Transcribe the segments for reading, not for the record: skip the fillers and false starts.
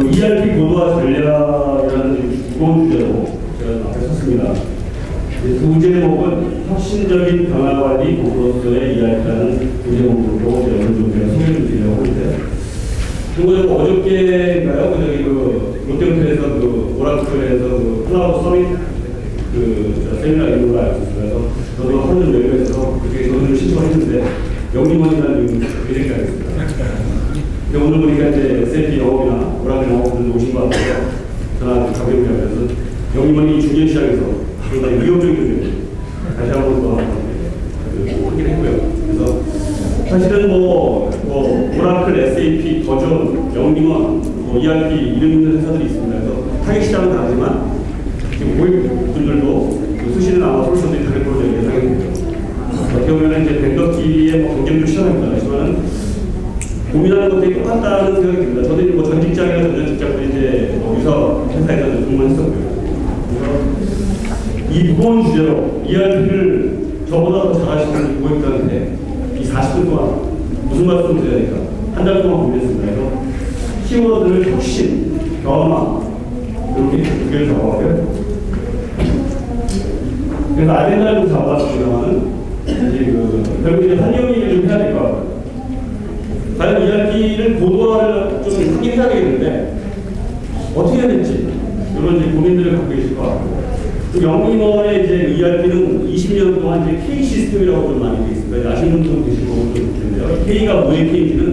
그 ERP 고도화 전략이라는 무거운 주제로 제가 앞에 섰습니다. 두 제목은 혁신적인 변화 관리 도구로서의 ERP라는 두 제목으로 제가 오늘 좀 제가 소개를 드리려고 하는데, 그리고 어저께인가요? 그 롯데호텔에서 그 오라클에서 그 클라우드 서밋 세미나 이런 걸 알고 있어요. 그래서 저도 하는 외부에서 그쪽에 돈을 신청했는데 영림원이라는 이름이 되게 생각했습니다. 근데 오늘 보니까 이제 SAP 영업이나 오라클 영업들도 오신 것 같아서 전화 가볍게 하면서 영림원이 중견 시장에서 상당히 위협적인 존재입니다. 다시 한번 더 확인했고요. 그래서 사실은 오라클, SAP, 더존, 영림원, ERP 이름 있는 회사들이 있습니다. 그래서 타겟 시장은 다르지만 지금 고객분들도 쓰시는 아마 솔루션들이 다를 걸로 예상이 됩니다. 어떻게 보면 이제 벤더끼리의 경쟁도 시작합니다. 하지만은 고민하는 것들이 똑같다는 생각이 듭니다. 저도 전 직장이나 전 직장도 이제 유사 회사에서 근무했었고요. 이 무거운 주제로 ERP를 저보다 더 잘하시는 고객들한테 이 40분 동안 무슨 말씀을 드려야 될까? 한 달 동안 고민했습니다. 그래서 키워드를 혁신, 변화 이렇게 두 개를 잡아봤고요. 그래서 아젠다를 잡아봤습니다만은 결국 이제 환경 얘기를 좀 해야 될 것 같아요. 과연 ERP를 고도화를 좀 하긴 해야 되겠는데 어떻게 해야 될지 이런 이제 고민들을 갖고 계실 것 같고, 영림원의 이제 ERP는 20년 동안 이제 K 시스템이라고 좀 많이 되어 있습니다. 아시는 분도 계실 거고 있는데요. K가 뭐의 K인지는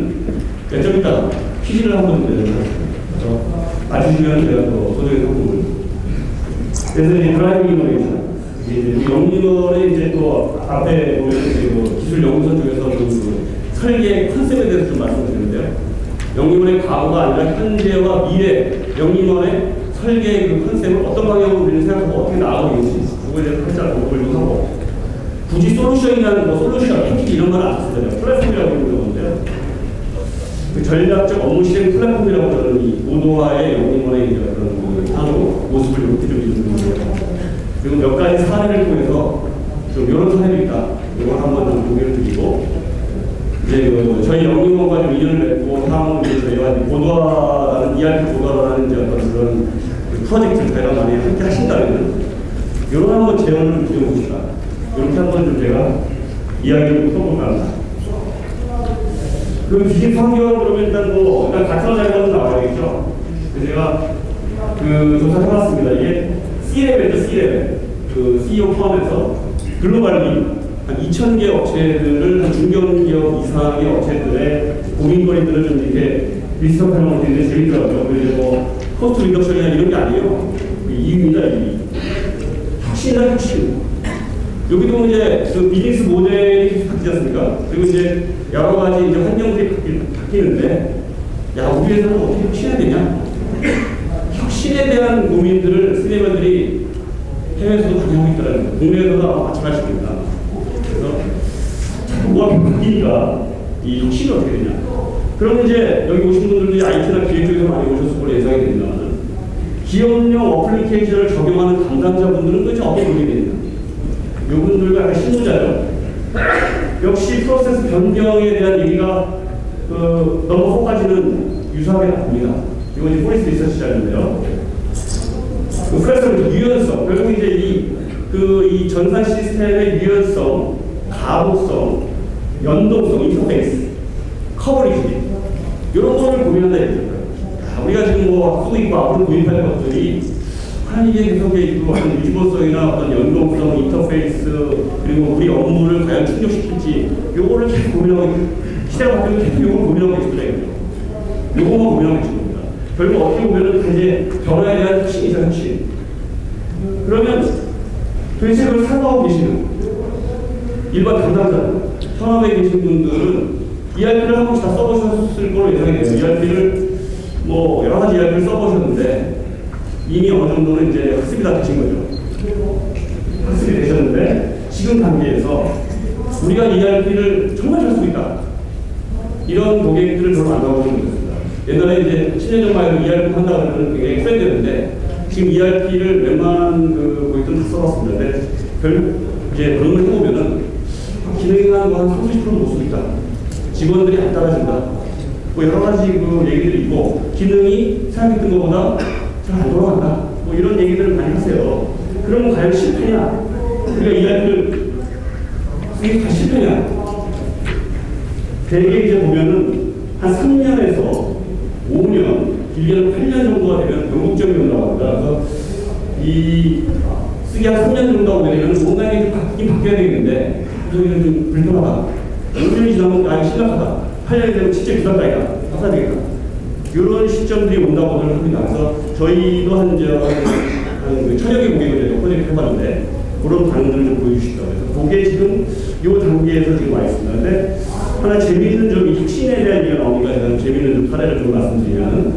좀 이따 퀴즈를 한번 내드리겠습니다. 그래서 맞추시면 제가 또 소정의 상품을. 그래서 이제 드라이빙 이노베이션. 이제 영림원의 이제 또 앞에 보면 기술 연구소 쪽에서 설계 컨셉에 대해서 좀 말씀드리는데요. 영림원의 과거가 아니라 현재와 미래, 영림원의 설계의 그 컨셉을 어떤 방향으로 우리는 생각하고 어떻게 나아가고 있는지 그거에 대해서 살짝 공부를 하고, 굳이 솔루션이라는 솔루션, 패키지 이런 건 안 쓰잖아요. 플랫폼이라고 부르는 건데요. 그 전략적 업무 실행 플랫폼이라고 하는 이 고도화의 영림원의 이제 그런 향후 모습을 이렇게 좀 있는 거예요. 그리고 몇 가지 사례를 통해서 좀 이런 사례도 있다. 이걸 한번 좀 공개를 드리고, 이제 저희 영림원과 좀 인연을 맺고 향후 저희가 고도화라는 ERP 고도화라는 이제 어떤 그런 프로젝트를 저희가 많이 함께 하신다면 이런 한번 제언을 드려봅시다. 이렇게 한번 좀 제가 이야기를 써볼까 합니다. 그 비즈니스 환경 그러면 일단 일단 같은 자리가 나와야겠죠. 그래서 제가 조사를 해봤습니다. 이게 C레벨이죠, C레벨. CEO 포함해서 글로벌리 한 2,000개 업체들을 한 중견기업 이상의 업체들의 고민거리들을 좀 이렇게 리스트업하는 것들이 되게 재밌더라고요. 그래서 코스트 리덕션이나 이런 게 아니에요. 이유입니다, 이유. 혁신이다, 혁신. 여기도 이제 비즈니스 모델이 계속 바뀌지 않습니까? 그리고 이제 여러 가지 이제 환경들이 바뀌는데, 야, 우리 회사는 어떻게 혁신해야 되냐? 혁신에 대한 고민들을 스네이버들이 해외에서도 많이 하고 있다는 거예요. 국내에서도 아마 마찬가지일 겁니다. 그래서 뭐가 바뀌니까 이 혁신이 어떻게 되냐? 그럼 이제 여기 오신 분들도 IT나 기획 쪽에서 많이 오셨을 걸로 예상이 됩니다만, 기업용 어플리케이션을 적용하는 담당자분들은 도대체 어떻게 보게 되느냐? 이분들과 약간 신도자죠. 역시 프로세스 변경에 대한 얘기가 넘버 4까지는 유사하게 나옵니다. 이건 이제 포리스 리서치 자료인데요. 그래서 유연성, 결국 이제 이 전산 시스템의 유연성, 가독성, 연동성, 인터페이스, 커버리지, 이런 거를 고민한다 이거죠. 우리가 지금 쓰고 있고 앞으로 도입할 것들이 이게 계속 어떤 유지보성이나 어떤 연동성, 인터페이스, 그리고 우리 업무를 과연 충족시킬지, 요거를 계속 고민하고, 시대가 바뀌면 계속 요걸 고민하고 있습니다. 요거만 고민하고 있습니다. 결국 어떻게 보면은 이제 변화에 대한 혁신이죠, 혁신. 그러면 도대체 그걸 사용하고 계시는 일반 담당자, 현업에 계신 분들은 ERP를 한 번씩 다 써보셨을 걸로 예상이 돼요. ERP를 여러 가지 ERP를 써보셨는데 이미 어느 정도는 이제 학습이 다 되신 거죠. 학습이 되셨는데 지금 단계에서 우리가 ERP를 정말 잘 쓰고 있다. 이런 고객들을 별로 안 나오고 있는 겁니다. 옛날에 이제 10년 전만 해도 ERP 한다고 하면 굉장히 트렌드였는데 지금 ERP를 웬만한 고객들은 다 써봤습니다. 근데 이제 그런 걸 해보면은 기능한 거 한 30%못 쓰고 있다. 직원들이 안 따라준다. 뭐 여러 가지 그 얘기들이 있고, 기능이 생각했던 것보다 잘 안 돌아간다. 뭐 이런 얘기들을 많이 하세요. 그러면 과연 실패냐? 우리가 이야기를 이게 다 실패냐? 대개 이제 보면은 한 3년에서 5년, 길게는 8년 정도가 되면 변곡점이 온다고 합니다. 그래서 이 쓰기 한 3년 정도 오게 되면 뭔가 좀 바뀌어야 되겠는데, 그래서 좀 불편하다. 5년이 지나면 아주 심각하다. 8년이 되면 진짜 비상가이다. 바꿔야 되겠다. 이런 시점들이 온다고 합니다. 그래서 저희도 한 천여 개 고객을 프로젝트 해봤는데, 그런 반응들을 좀 보여주시더라고요. 그래서 그게 지금 이 단계에서 지금 와 있습니다. 근데 하나 재미있는 점이 혁신에 대한 얘기가 나오니까 제가 재미있는 좀 사례를 좀 말씀드리면,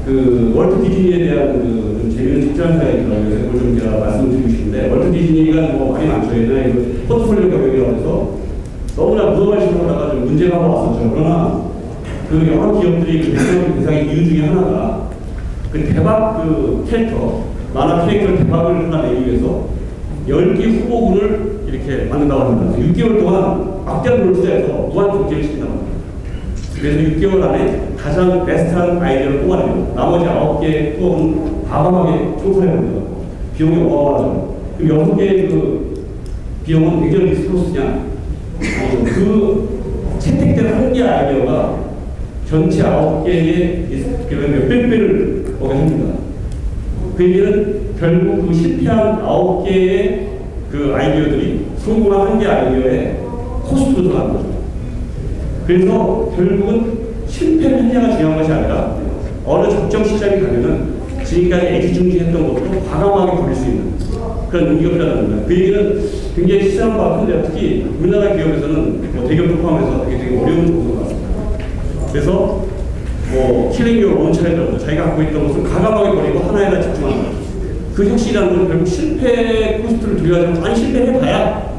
그 월트 디즈니에 대한 그 좀 재미있는 직장사에 있더라고요. 그래서 그걸 좀 제가 말씀드리고 싶은데, 월트 디즈니가 뭐 많이 많죠. 예전에 그 포트폴리오 경영이라고 해서 너무나 무서워하시고 하다가 좀 문제가 왔었죠. 그러나 그 여러 기업들이 그 대상의 이유 중에 하나가 그 대박 그 캐릭터, 만화 캐릭터 대박을 하나 내기 위해서 10개 후보군을 이렇게 만든다고 합니다. 6개월 동안 막대한 돈을 투자해서 무한 경쟁을 시킨다고 합니다. 그래서 6개월 안에 가장 베스트한 아이디어를 뽑아내고 나머지 9개 후보는 과감하게 총선해 봅니다. 비용이 어마어마하죠. 그럼 6개의 그 비용은 굉장히 리스크로스냐? 그 채택된 한 개 아이디어가 전체 9개의 몇백 배를 보게 합니다. 그 얘기는 결국 그 실패한 9개의 그 아이디어들이 성공한 한 개 아이디어의 코스트로 들어가는 거죠. 그래서 결국은 실패를 했냐가 중요한 것이 아니라 어느 적정 시점이 가면은 지금까지 애지중지했던 것도 과감하게 버릴 수 있는 그런 용기가 필요하다는 겁니다. 그 얘기는 굉장히 시장 바가 큰데 특히 우리나라 기업에서는 뭐 대기업도 포함해서 되게 어려운 부분 같습니다. 그래서 뭐 킬링 요런 차례도 자기가 갖고 있던 것을 과감하게 버리고 하나에다 집중하는 거죠. 그 혁신이라는 건 결국 실패 코스트를 두려워하지 아니 실패해봐야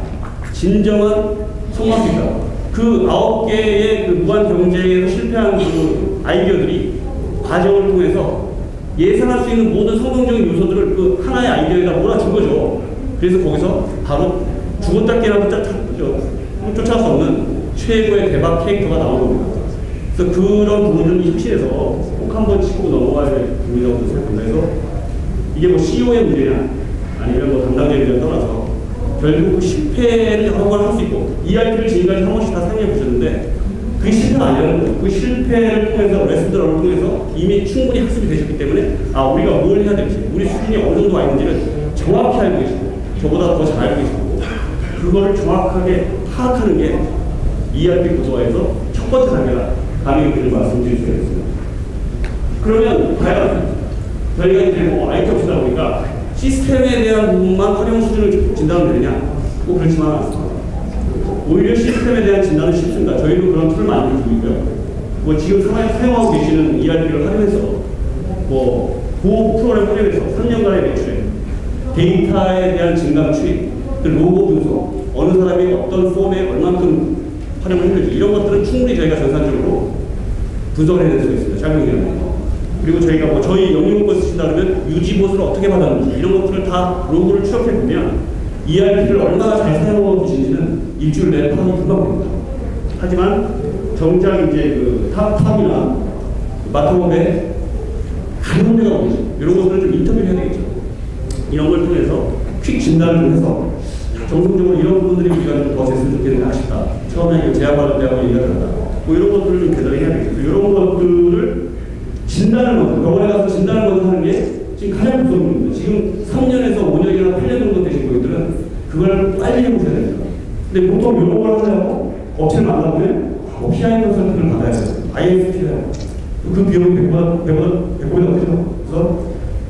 진정한 성공할 수 있다. 그 9개의 그 무한 경쟁에서 실패한 그 아이디어들이 과정을 통해서 예상할 수 있는 모든 성공적인 요소들을 그 하나의 아이디어에다 몰아준 거죠. 그래서 거기서 바로 죽었다 깨어나도 쫓아갈 수 없는 최고의 대박 캐릭터가 나온 겁니다. 그래서 그런 부분을 혁신해서 꼭 한번 짚고 넘어가야 될 부분이라고 생각합니다. 그래서 이게 뭐 CEO의 문제냐 아니면 뭐 담당자의 문제를 떠나서 결국 실패를 여러 번 할 수 있고 ERP를 지금까지 한 번씩 다 사용해 보셨는데 그게 실패가 아니라는 거예요. 그 실패를 통해서 레슨들을 통해서 이미 충분히 학습이 되셨기 때문에 아 우리가 뭘 해야 될지 우리 수준이 어느 정도 와 있는지를 정확히 알고 계시고 저보다 더 잘 알고 계시고 그거를 정확하게 파악하는 게 ERP 구조화에서 첫 번째 단계다. 감히 그렇게 말씀드릴 수가 있습니다. 그러면 과연 저희가 이제 뭐 IT 업체다 보니까 시스템에 대한 부분만 활용 수준을 진단하면 되느냐? 뭐 그렇지만 않습니다. 오히려 시스템에 대한 진단은 쉽습니다. 저희도 그런 툴을 만들고 있고요. 뭐 지금 사용하고 계시는 ERP를 활용해서 뭐 보호 프로그램 활용해서 3년간의 매출에 데이터에 대한 증감 추입, 그 로고 분석, 어느 사람이 어떤 폼에 얼만큼 활용을 했는지 이런 것들은 충분히 저희가 전산적으로 분석을 해낼 수가 있습니다. 작용이라는 그리고 저희가 뭐 저희 영유문건 쓰신다 그러면 유지보수를 어떻게 받았는지 이런 것들을 다 로그를 추적해 보면 ERP를 얼마나 잘 사용하고 계신지는 일주일 내에 파악이 금방 됩니다. 하지만 정작 이제 그 탑이나 마트업에 가는 데가 오죠. 이런 것들은 좀 인터뷰를 해야 되겠죠. 이런 걸 통해서 퀵 진단을 좀 해서 정성적으로 이런 부분들이 우리가 좀 더 됐으면 좋겠는데 아쉽다. 처음에 제약받을 때하고 얘기가 다르다. 뭐 이런 것들을 좀 대단히 해야 되겠죠. 이런 것들을 진단을 먼저, 병원에 가서 진단을 먼저 하는 게 지금 가장 무서운 겁니다. 지금 3년에서 5년이나 8년 정도 되신 분들은 그걸 빨리 해보셔야 됩니다. 근데 보통 이런 걸 하려고 업체를 만나보면 PI 컨설팅을 받아야 돼요. ISP요. 그 비용이 100보다 크죠. 그래서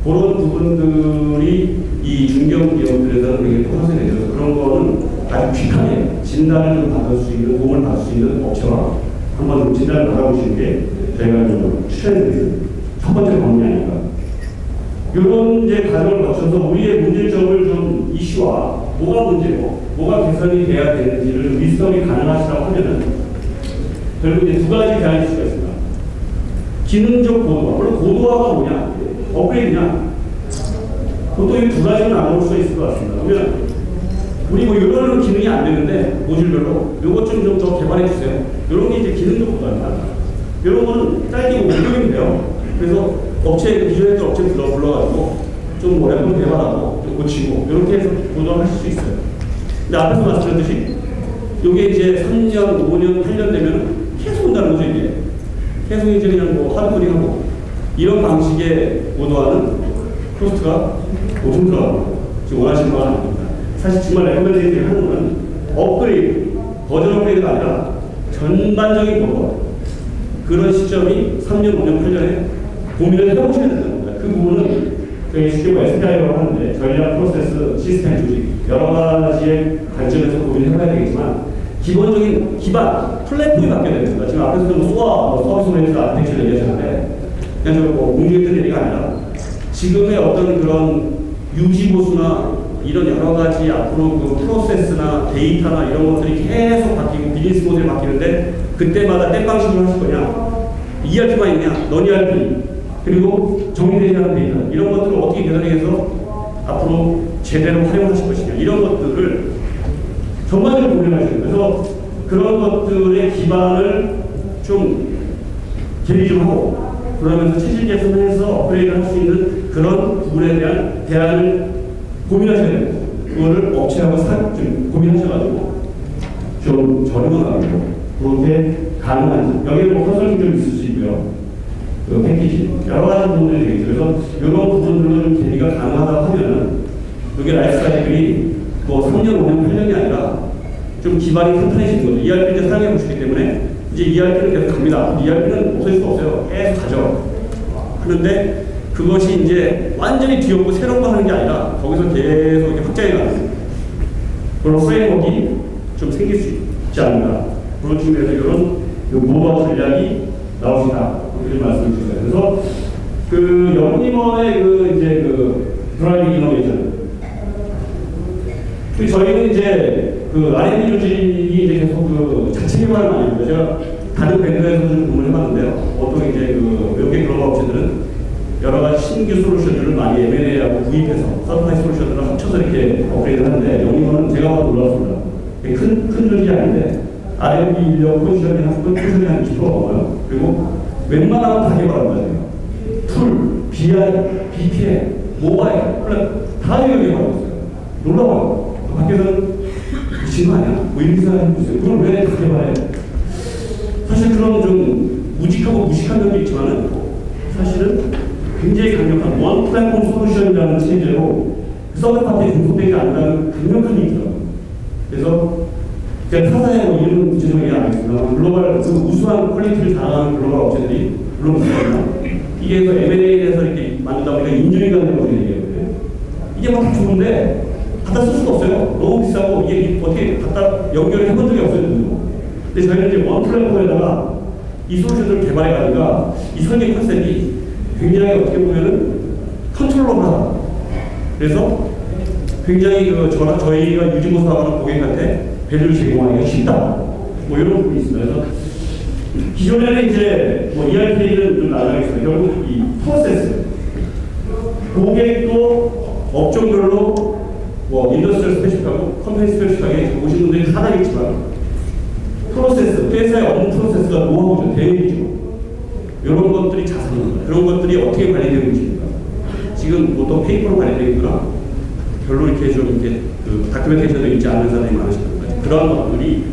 그런 부분들이 이 중견 기업들에서는 되게 포커스가 되죠. 그런 거는 아주 퀵하게 진단을 좀 받을 수 있는, 도움을 받을 수 있는 업체와 한번 좀 진단을 받아보시는 게 저희가 좀 추천해드리는 첫 번째 방법이 아닐까. 이런 이제 과정을 거쳐서 우리의 문제점을 좀 이슈화, 뭐가 문제고, 뭐가 개선이 돼야 되는지를 리스트업이 가능하시다고 하면은 결국 이제 두 가지 대안일 수가 있습니다. 기능적 고도화. 물론 고도화가 뭐냐? 업그레이드냐? 보통 이 두 가지는 나눌 수 있을 것 같습니다. 그러면 우리 뭐 이런 기능이 안 되는데 모듈별로 이것 좀 더 개발해 주세요. 이런 게 이제 기능적 고도화입니다. 이런 거는 짧게 옮기면 돼요. 그래서 업체, 기존에 있던 업체 불러가지고 좀 뭐 랩을 개발하고 좀 고치고 이렇게 해서 보도를 하실 수 있어요. 근데 앞에서 말씀드렸듯이 이게 이제 3년, 5년, 8년 되면 계속 온다는 거죠, 이게. 계속 이제 그냥 뭐 하드코딩하고 이런 방식의 보도하는 코스트가 엄청 들어가고 지금 원하시는 건 아닙니다. 사실 정말 레코멘데이션을 하는 거는 업그레이드, 버전 업그레이드가 아니라 전반적인 보도. 그런 시점이 3년, 5년, 8년에 고민을 해보셔야 된다는 겁니다. 그 부분은 저희 쉽게 SPI라고 하는데 전략, 프로세스, 시스템 조직 여러 가지의 관점에서 고민을 해봐야 되겠지만 기본적인 기반, 플랫폼이 바뀌어야 됩니다. 지금 앞에서도 뭐 SOA, 서비스 오리엔티드 아키텍처를 얘기하셨는데 그냥 뭐 공유했던 얘기가 아니라 지금의 어떤 그런 유지보수나 이런 여러 가지 앞으로 그 프로세스나 데이터나 이런 것들이 계속 바뀌고 비즈니스 모델이 바뀌는데 그때마다 땜 방식으로 하실 거냐, ERP만 있냐, 넌 ERP, 그리고 정리되지 않은 데이터 이런 것들을 어떻게 개선해서 앞으로 제대로 활용하실 것이냐 이런 것들을 전반적으로 고민하시는 거예요. 그래서 그런 것들의 기반을 좀 제리 좀 하고 그러면서 체질 개선해서 업그레이드를 할 수 있는 그런 부분에 대한 대안을 고민하셔야 됩니다. 그거를 업체하고 좀 고민하셔가지고 좀 저렴하고 그렇게 가능한지 여기에 뭐 컨설팅 좀 있을 수 있고요. 그 패키지 여러 가지 부분들이 되겠죠. 그래서 이런 부분들로 좀 대비가 가능하다고 하면은 이게 라이프 사이클이 뭐 3년, 5년, 8년이 아니라 좀 기반이 튼튼해지는 거죠. ERP를 이제 사용해 보시기 때문에 이제 ERP는 계속 갑니다. ERP는 없어질 수가 없어요. 계속 가죠. 그런데 그것이 이제 완전히 뒤엎고 새로운 거 하는 게 아니라 거기서 계속 이렇게 확장해 가는 그런 프레임워크가 좀 생길 수 있지 않는가. 그런 측면에서 이런 노하우 전략이 나오시다. 이렇게 말씀을 주세요. 그래서 그 영림원의 그 이제 그 드라이빙 이노베이션. 저희는 이제 그 R&D 조직이 이제 계속 그 자체 개발을 많이 합니다. 제가 다른 밴드에서도 좀 공부를 해봤는데요. 보통 이제 그 외국의 글로벌 업체들은 여러 가지 신규 솔루션들을 많이 M&A하고 구입해서 서프라이즈 솔루션들을 합쳐서 이렇게 업그레이드 하는데 영림원은 제가 봐도 놀랐습니다. 큰 조직이 아닌데 R&D 인력 포지션이 한 기포가 넘어요. 그리고 웬만하면 다 개발한다. 툴, BI, BPM, 모바일, 플랫 다 개발하고 있어요. 놀라워요. 밖에서는 미친 거 아니야? 뭐 이런 생각을 해보세요. 그걸 왜 다 개발해? 사실 그런 좀 무직하고 무식한 점도 있지만은 사실은 굉장히 강력한 원 플랫폼 솔루션이라는 체제로 서드 파트에 중복되지 않는다는 강력한 얘기더라고요. 그래서 제가 타사에 뭐 이런 구체적인 얘기 안 하겠습니다. 글로벌 그 우수한 퀄리티를 자랑하는 글로벌 업체들이 물론 있습니다. 이게 M&A에서 이렇게 만들다 보니까 인준인간의 어떻게 얘기해요. 이게 막 좋은데 갖다 쓸 수가 없어요. 너무 비싸고 이게 어떻게 갖다 연결을 해본 적이 없어요. 근데 저희는 이제 원 플랫폼에다가 이 솔루션을 개발해가니까 이 설계 컨셉이 굉장히 어떻게 보면은 컨트롤러블하다. 그래서 굉장히 그 저희가 유지보수하는 고객한테 밸류를 제공하기가 쉽다. 뭐 이런 부분이 있습니다. 그래서 기존에는 이제 뭐 ERP는 좀 나가겠습니다. 결국 이 프로세스 고객도 업종별로 뭐 인더스트리얼 스페시픽하고 컴퍼니 스페시픽하게 오신 분들이 하나겠지만 프로세스, 회사의 업무 프로세스가 노하우죠. 대응이죠. 이런 것들이 자산입니다. 그런 것들이 어떻게 관리되고 있습니까? 지금 보통 페이퍼로 관리되어 있거나 별로 이렇게 좀 이렇게 그 다큐멘테이션도 있지 않은 사람이 많으십니다. 그런 것들이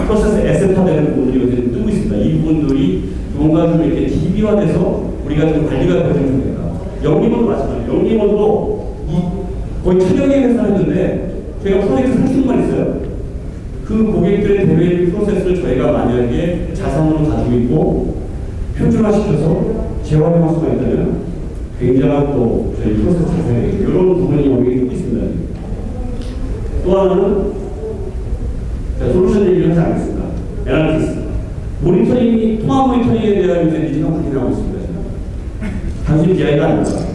프로세스 에셋화되는 부분들이 요즘 뜨고 있습니다. 이 부분들이 뭔가 좀 이렇게 DB화돼서 우리가 좀 관리가 되면 좋겠다. 영림원도 마찬가지예요. 영림원도 거의 1000여 개의 회사를 했는데 저희가 프로젝트 30분만 있어요. 그 고객들의 대외 프로세스를 저희가 만약에 자산으로 가지고 있고 표준화시켜서 재활용할 수가 있다면 굉장한 또 저희 프로세스 자산이 이런 부분이 여기 있습니다. 또 하나는 솔루션 얘기를 하지 않겠습니다. 애널리티스. 모니터링이, 통합 모니터링에 대한 요새 니즈가 확인하고 있습니다. 단순히 BI가 아닙니다.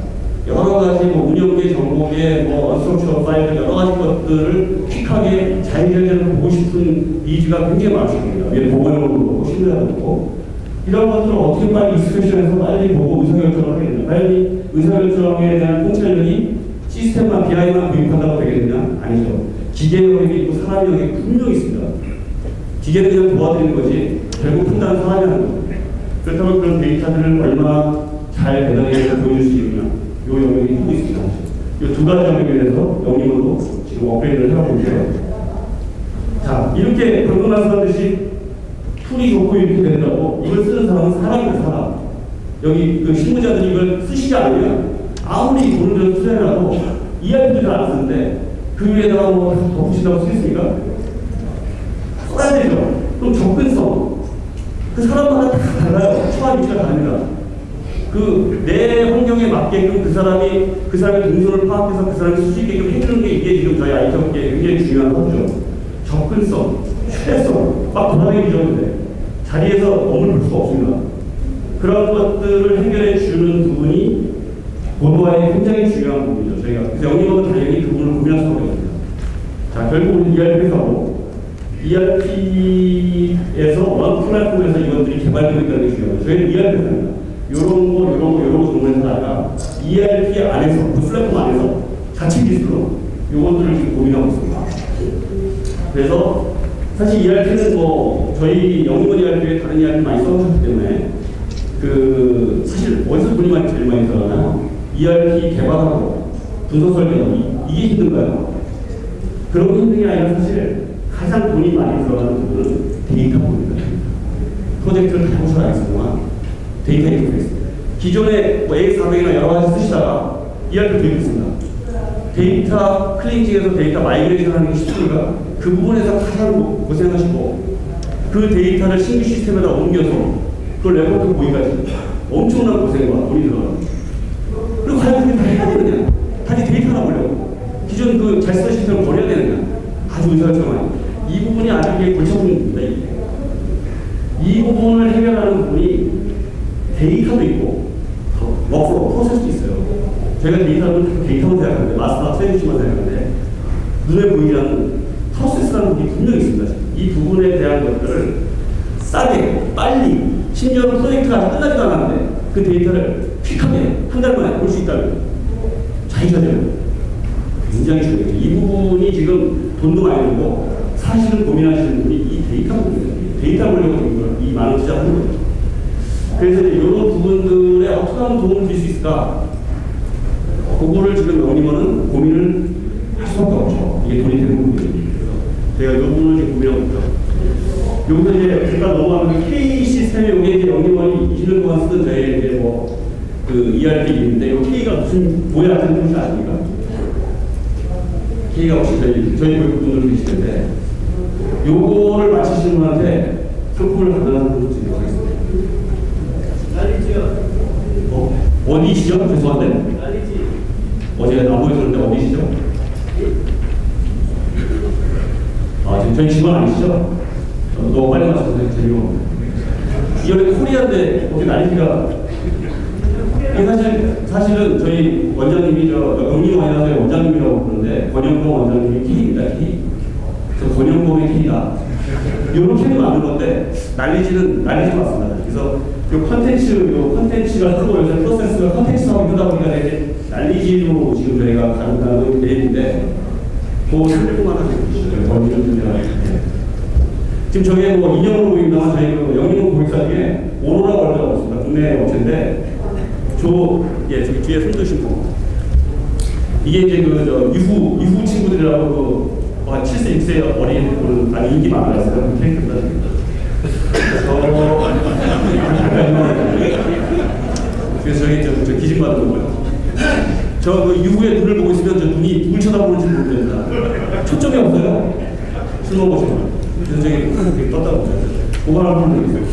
여러 가지 뭐 운영계, 정보계, 뭐 언스트럭처 파일 여러 가지 것들을 퀵하게 자유자재로 보고 싶은 니즈가 굉장히 많으실 겁니다. 위에 보고형으로 보고 심리하도 보고 이런 것들을 어떻게 빨리 익스프레션에서 빨리 보고 의사결정을 하게 되냐. 빨리 의사결정에 대한 통찰력이 시스템만 BI만 구입한다고 되겠느냐? 아니죠. 기계 영역이 있고 사람 영역이 분명히 있습니다. 기계는 그냥 도와드리는 거지 결국 판단은 사람이 하는 거죠. 그렇다면 그런 데이터들을 얼마나 잘 배당해서 보여줄 수 있느냐, 요 영역이 크고 있습니다. 이 두 가지 영역에 대해서 영림으로 지금 업그레이드를 해가고 있는데요. 자, 이렇게 방금 말씀하셨듯이 툴이 좋고 이렇게 된다고 이걸 쓰는 사람은 사람이다, 사람. 여기 그 실무자들이 이걸 쓰시지 않으면 아무리 돈을 들여서 투자해놔도 ERP도 잘 안 쓰는데 그 위에다가 뭐 덮으시다고 쓰겠습니까? 써야 되죠. 그럼 접근성. 그 사람마다 다 달라요. 처한 위치가 다릅니다. 그 내 환경에 맞게끔 그 사람의 동선을 파악해서 그 사람이 쓸 수 있게끔 해주는 게 이게 지금 저희 IT 업계에 굉장히 중요한 거죠. 접근성, 휴대성, 막 돌아다니는데 자리에서 업무를 볼 수가 없습니다. 그런 것들을 해결해 주는 부분이 보도화에 굉장히 중요한 부분이죠. 저희가 그래서 영림업은 당연히 그 부분을 고민할 수밖에 없습니다. 자, 결국 우리 ERP에서 ERP에서 원 플랫폼에서 이것들이 개발되고 있다는 게 중요해요. 저희는 ERP입니다. 요런 거 정도에서 아니라 ERP 안에서, 그 플랫폼 안에서 자체 기술로 요것들을 지금 고민하고 있습니다. 그래서 사실 ERP는 뭐 저희 영림원 ERP에 다른 ERP 많이 써보셨기 때문에 그 사실 어디서 돈이 많이 제일 많이 들어가나 ERP 개발하고 분석 설계하고 이게 힘든가요? 그런 게 힘든 게 아니라 사실 가장 돈이 많이 들어가는 부분은 데이터 부분입니다. 프로젝트를 다 해보셔야 알겠지만 데이터 인터페이스. 기존에 뭐 AX400이나 여러 가지 쓰시다가 ERP 도입했습니다. 데이터 클렌징에서 데이터 마이그레이션 하는 게 쉽습니까? 그 부분에서 가장 고생하시고 그 데이터를 신규 시스템에다 옮겨서 그걸 레포트 보기까지 엄청난 고생과 돈이 들어가요. 그리고 과연 그게 다 해야 되느냐? 단지 데이터 하나 보려고 기존 그 잘 쓰던 시스템을 버려야 되느냐? 아주 의사결정하니 이 부분이 아주 이게 골치 아픈 부분입니다. 이 부분을 해결하는 부분이 데이터도 있고 워크플로우 프로세스도 있어요. 저희가 데이터만 생각하는데 마스터 트레이닝만 생각하는데 눈에 보이지 않는 프로세스라는 부분이 분명히 있습니다. 이 부분에 대한 것들을 싸게 빨리 심지어는 프로젝트가 끝나지도 않았는데 그 데이터를 퀵하게 한 달 만에 볼 수 있다면 자기자재는 굉장히 중요해요. 이 부분이 지금 돈도 많이 들고 사실은 고민하시는 분이 이 데이터 부분입니다. 데이터 보려고 이 많은 투자를 하는 거죠. 그래서 이런 부분들에 어떻게 하면 도움을 드릴 수 있을까? 그거를 지금 영림원은 고민을 할 수밖에 없죠. 이게 돈이 되는 부분이에요. 제가 이 부분을 지금 고민하고 있죠. 여기서 이제 잠깐 넘어가면 K 시스템에 이게 이제 영림원이 20년 동안 쓰던 저희 이제 그 ERP인데 이 K가 무슨 뭐야 하는 뜻이 아닙니까? K가 혹시 저희 교육분들 계시는데 요거를 맞히시는 분한테 상품을 받는 분을 드리도록 하겠습니다. 어디시죠? 죄송한데. 어제 나무에 들었는데 어디시죠? 아, 지금 저희 직원 아니시죠? 너무 빨리 가셔서 재미로. 이번에 코리아인데 어떻게 난리가. 사실은 저희 원장님이 영림원 아니라서 원장님이라고 부르는데 권영범 원장님이 K입니다. K. 그래서 권영범의 K다. 이런 K도 많은 건데 난리지 맞습니다. 그래서 요 컨텐츠가 크고 요새 프로세스가 컨텐츠하고 이러다 보니까 이제 난리지로 지금 저희가 가능한 계획인데 그 설명만 하시죠. 지금 저희 뭐 인형으로 보입니다만 저희 영림원 고객사 중에 오로라 월드가 있습니다. 국내 업체인데 저기 뒤에 손 드신 분 이게 이제 유후 친구들이라고 한 7세, 6세 어린 분은 많이 인기 많아서요. 그 캐릭터입니다. 그래서 저기 저 기증받은 거예요. 그 유후의 눈을 보고 있으면 저 눈이 누굴 쳐다보는지 모르겠다. 초점이 없어요. 술 먹어보시면. 그래서 저기 떴다고. 그거 하나 보면 되겠어요.